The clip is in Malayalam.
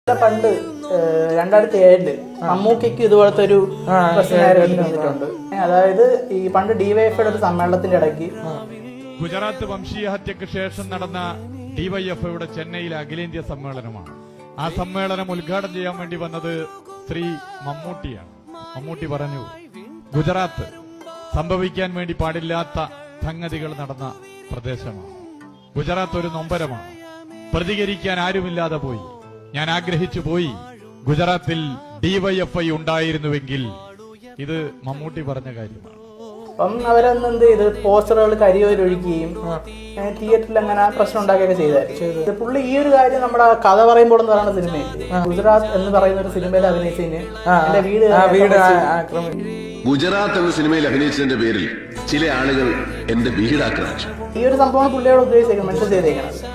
പണ്ട് 2007 മമ്മൂക്കയ്ക്ക് ഇതുപോലത്തെ ഒരു പ്രശ്നമായിട്ടുണ്ട്. അതായത് ഈ പണ്ട് ഡിവൈഎഫ്ഐയുടെ ഒരു സമ്മേളനത്തിന്റെ ഇടയ്ക്ക് ഗുജറാത്ത് വംശീയ ഹത്യക്ക് ശേഷം നടന്ന ഡിവൈഎഫ്ഐയുടെ ചെന്നൈയിലെ അഖിലേന്ത്യാ സമ്മേളനമാണ്. ആ സമ്മേളനം ഉദ്ഘാടനം ചെയ്യാൻ വേണ്ടി വന്നത് ശ്രീ മമ്മൂട്ടിയാണ്. മമ്മൂട്ടി പറഞ്ഞു, ഗുജറാത്ത് സംഭവിക്കാൻ വേണ്ടി പാടില്ലാത്ത സംഗതികൾ നടന്ന പ്രദേശമാണ്. ഗുജറാത്ത് ഒരു നൊമ്പരമാണ്. പ്രതികരിക്കാൻ ആരുമില്ലാതെ പോയി. ഞാൻ ആഗ്രഹിച്ചു പോയി ഗുജറാത്തിൽ ഡിവൈഎഫ്ഐ ഉണ്ടായിരുന്നുവെങ്കിൽ. ഇത് മമ്മൂട്ടി പറഞ്ഞ കാര്യമാണ്. അപ്പം അവരന്ന് എന്ത് ചെയ്ത് പോസ്റ്ററുകൾ കരിയോരൊഴിക്കുകയും തിയേറ്ററിൽ അങ്ങനെ പ്രശ്നം ഉണ്ടാക്കുകയൊക്കെ ചെയ്തായിരുന്നു. പുള്ളി ഈ ഒരു കാര്യം നമ്മുടെ കഥ പറയുമ്പോൾ എന്ന് പറയുന്ന സിനിമയിൽ ഗുജറാത്ത് എന്ന് പറയുന്ന ഒരു സിനിമയിൽ അഭിനയിച്ചതിന് എന്റെ വീട് ഗുജറാത്ത് എന്ന സിനിമയിൽ അഭിനയിച്ചതിന്റെ പേരിൽ ചില ആളുകൾ എന്റെ വീട് ആക്രമിച്ചു. ഈ ഒരു സംഭവം പുള്ളിയോട് ഉദ്ദേശിച്ചേക്കുന്നത്, മെൻഷൻ ചെയ്തേക്കുന്നത്.